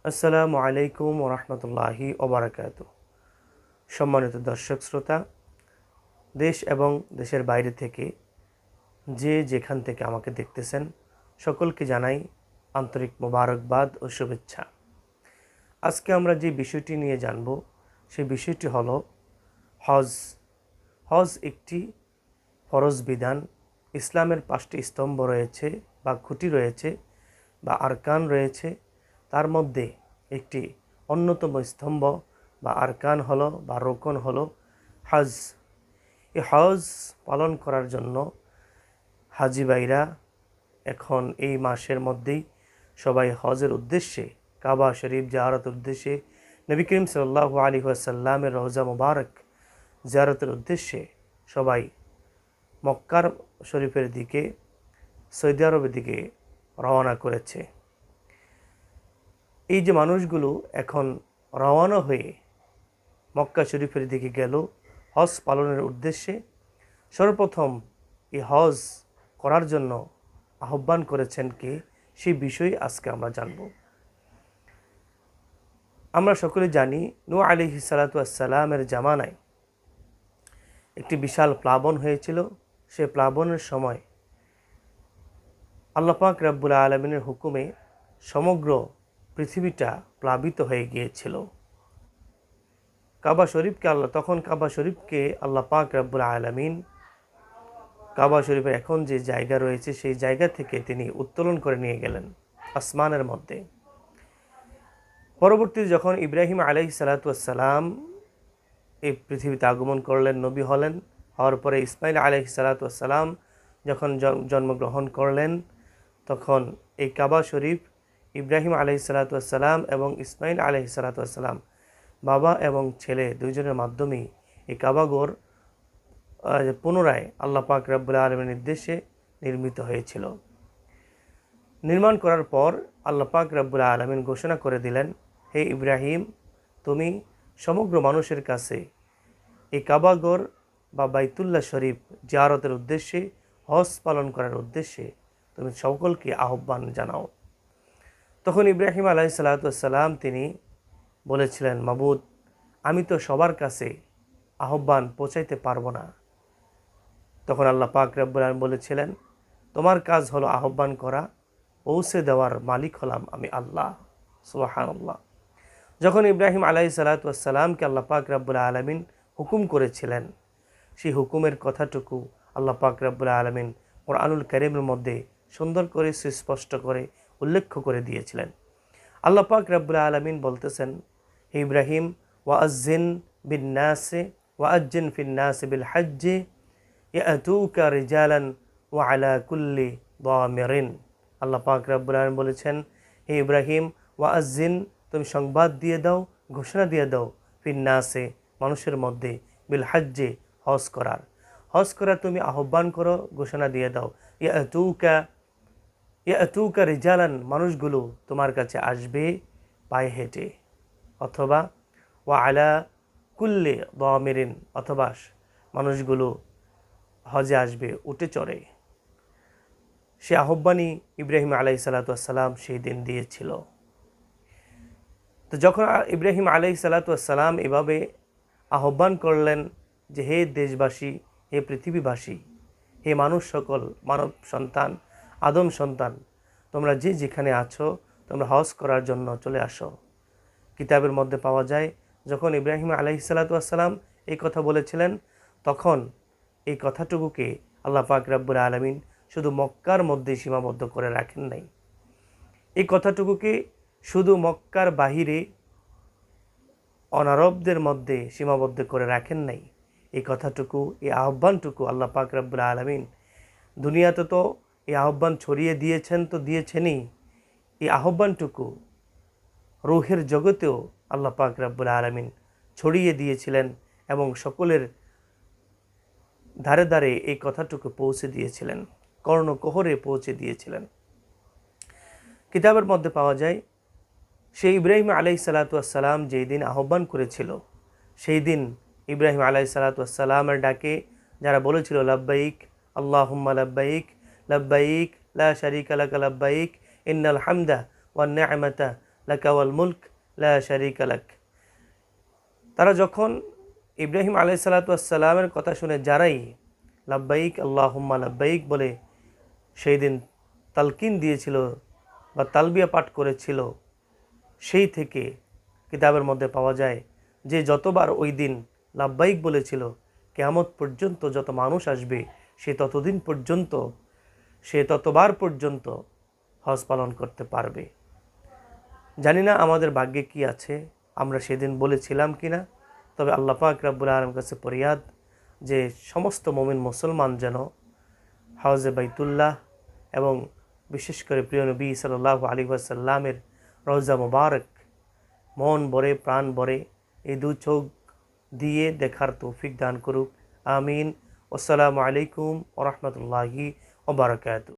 আসসালামু আলাইকুম ওরহমতুল্লাহি ওবারাকাতু। সম্মানিত দর্শক শ্রোতা, দেশ এবং দেশের বাইরে থেকে যে যেখান থেকে আমাকে দেখতেছেন, সকলকে জানাই আন্তরিক মোবারকবাদ ও শুভেচ্ছা। আজকে আমরা যে বিষয়টি নিয়ে জানব, সেই বিষয়টি হলো হজ। হজ একটি ফরজ বিধান। ইসলামের 5টি স্তম্ভ রয়েছে বা খুঁটি রয়েছে বা আরকান রয়েছে। তার মধ্যে একটি অন্যতম স্তম্ভ বা আরকান হলো বা রোকন হলো হজ। এই হজ পালন করার জন্য হাজি ভাইরা এখন এই মাসের মধ্যেই সবাই হজের উদ্দেশ্যে কাবা শরীফ জিয়ারতের উদ্দেশ্যে নবী করিম সাল্লাল্লাহু আলাইহি ওয়াসাল্লামের রওজা মুবারক জিয়ারতের উদ্দেশ্যে সবাই মক্কার শরীফের দিকে, সৌদি আরবের দিকে রওনা করেছে। এই যে মানুষগুলো এখন রওনা হয়ে মক্কা শরীফের দিকে গেল হজ পালনের উদ্দেশ্যে, সর্বপ্রথম এই হজ করার জন্য আহ্বান করেছেন কে, সেই বিষয়ে আজকে আমরা জানব। আমরা সকলে জানি নূহ আলাইহিস সালাতু ওয়াস সালামের জামানায় একটি বিশাল প্লাবন হয়েছিল। সে প্লাবনের সময় আল্লাহ পাক রব্বুল আলামিনের হুকুমে সমগ্র পৃথিবীটা প্লাবিত হয়ে গিয়েছিল। কাবা শরীফকে আল্লাহ পাক রব্বুল আলামিন কাবা শরীফের এখন যে জায়গা রয়েছে সেই জায়গা থেকে তিনি উত্তোলন করে নিয়ে গেলেন আসমানের মধ্যে। পরবর্তীতে যখন ইব্রাহিম আলাইহিস সালাতু ওয়াস সালাম এই পৃথিবীতে আগমন করলেন, নবী হলেন, হওয়ার পরে ইসমাইল আলাইহিস সালাতু ওয়াস সালাম যখন জন্মগ্রহণ করলেন, তখন এই কাবা শরীফ ইব্রাহিম আলাইহিস সালাতু ওয়াস সালাম এবং ইসমাইল আলাইহিস সালাতু ওয়াস সালাম বাবা এবং ছেলে দুইজনের মাধ্যমেই এই কাবাঘর পুনরায় আল্লাহ পাক রব্বুল আলামিনের নির্দেশে নির্মিত হয়েছিল। নির্মাণ করার পর আল্লাহ পাক রব্বুল আলামিন ঘোষণা করে দিলেন, হে ইব্রাহিম, তুমি সমগ্র মানুষের কাছে এই কাবাঘর বা বাইতুল্লাহ শরীফ জিয়ারতের উদ্দেশ্যে, হজ পালন করার উদ্দেশ্যে তুমি সকলকে আহ্বান জানাও। তখন ইব্রাহিম আলাইহিস সালাতু ওয়াস সালাম তিনি বলেছিলেন, মাবুদ, আমি তো সবার কাছে আহ্বান পৌঁছাইতে পারবো না। তখন আল্লাহ পাক রব্বুল আলামিন বলেছিলেন, তোমার কাজ হলো আহ্বান করা, পৌঁছে দেওয়ার মালিক হলাম আমি আল্লাহ। সুবহানাল্লাহ। যখন ইব্রাহিম আলাইহিস সালাতু ওয়াস সালামকে আল্লাহ পাক রব্বুল আলামিন হুকুম করেছিলেন, সেই হুকুমের কথাটুকু আল্লাহ পাক রব্বুল আলামিন কোরআনুল কারীমের মধ্যে সুন্দর করে সুস্পষ্ট করে উল্লেখ করে দিয়েছিলেন। আল্লাহ পাক রব্বুল আলামিন বলতেছেন, হে ইব্রাহিম, ওয়াজ্জিন বিন-নাসি ওয়াজ্জিন ফিন-নাসি বিল হজ্জি ইয়াতুকা রিজালান ওয়া আলা কুল্লি দামিরিন। আল্লাহ পাক রব্বুল আলামিন বলেছেন, হে ইব্রাহিম, ওয়াজ্জিন, তুমি সংবাদ দিয়ে দাও, ঘোষণা দিয়ে দাও, ফিন-নাসি, মানুষের মধ্যে, বিল হজ্জি, হজ করার তুমি আহ্বান করো, ঘোষণা দিয়ে দাও। ইয়াতুকা রিজালান, মানুষগুলো তোমার কাছে আসবে পায়ে হেঁটে, অথবা ওয়া আলা কুল্লি দামিরিন, অথবা মানুষগুলো হজে আসবে উটে চড়ে। সে আহ্বানই ইব্রাহিম আলাইহিস সালাতু ওয়াস সালাম সেই দিন দিয়েছিল। তো যখন ইব্রাহিম আলাইহিস সালাতু ওয়াস সালাম এভাবে আহ্বান করলেন যে, হে দেশবাসী, হে পৃথিবীবাসী, হে মানুষ সকল, মানব সন্তান, আদম সন্তান, তোমরা যে যেখানে আছো, তোমরা হজ করার জন্য চলে আসো। কিতাবের মধ্যে পাওয়া যায়, যখন ইব্রাহিম আলাইহিস সালাতু ওয়াস সালাম এই কথা বলেছিলেন, তখন এই কথাটুকুকে আল্লাহ পাক রব্বুল আলামিন শুধু মক্কার মধ্যে সীমাবদ্ধ করে রাখেন নাই। এই কথাটুকুকে শুধু মক্কার বাহিরে অনারবদের মধ্যে সীমাবদ্ধ করে রাখেন নাই। এই কথাটুকু, এই আহ্বানটুকু আল্লাহ পাক রব্বুল আলামিন দুনিয়াতে তো এই আহ্বান ছড়িয়ে দিয়েছেন, তো দিয়েছেনই, এই আহ্বানটুকু রূহের জগতেও আল্লাহ পাক রব্বুল আলামিন ছড়িয়ে দিয়েছিলেন এবং সকলের ধারে ধারে এই কথাটুকু পৌঁছে দিয়েছিলেন, কর্ণকোহরে পৌঁছে দিয়েছিলেন। কিতাবের মধ্যে পাওয়া যায়, সেই ইব্রাহিম আলাইহিস সালাতু ওয়াস সালাম যেই দিন আহ্বান করেছিল, সেই দিন ইব্রাহিম আলাইহিস সালাতু ওয়াস সালামের ডাকে যারা বলেছিল, লাব্বাইক আল্লাহুম্মা লাব্বাইক লা শারীকা লাকা লাব্বাইক ইন্নাল হামদা ওয়ান নি'মাতা লাকা ওয়াল মুলক লা শারীকা লাক। তারা যখন ইব্রাহিম আলাইহিসসালাতু ওয়াসসালামের কথা শুনে যারাই লাব্বাইক আল্লাহুম্মা লাব্বাইক বলে সেই দিন তালকিন দিয়েছিল বা তালবিয়া পাঠ করেছিল, সেই থেকে কিতাবের মধ্যে পাওয়া যায় যে যতবার ওই দিন লাব্বাইক বলেছিল, কিয়ামত পর্যন্ত যত মানুষ আসবে সে ততদিন পর্যন্ত, সে ততবার পর্যন্ত হজ পালন করতে পারবে। জানি না আমাদের ভাগ্যে কি আছে, আমরা সেদিন বলেছিলাম কি না। তবে আল্লাহ পাক রব্বুল আলামিনের কাছে ফরিয়াদ যে সমস্ত মুমিন মুসলমান যেন হজে বাইতুল্লাহ এবং বিশেষ করে প্রিয় নবী সাল্লাল্লাহু আলাইহি ওয়াসাল্লামের রওজা মুবারক মন ভরে প্রাণ ভরে এই দু চোখ দিয়ে দেখার তৌফিক দান করুক। আমিন। আসসালামু আলাইকুম ওয়া রাহমাতুল্লাহি ওয়া বারাকাতুহু।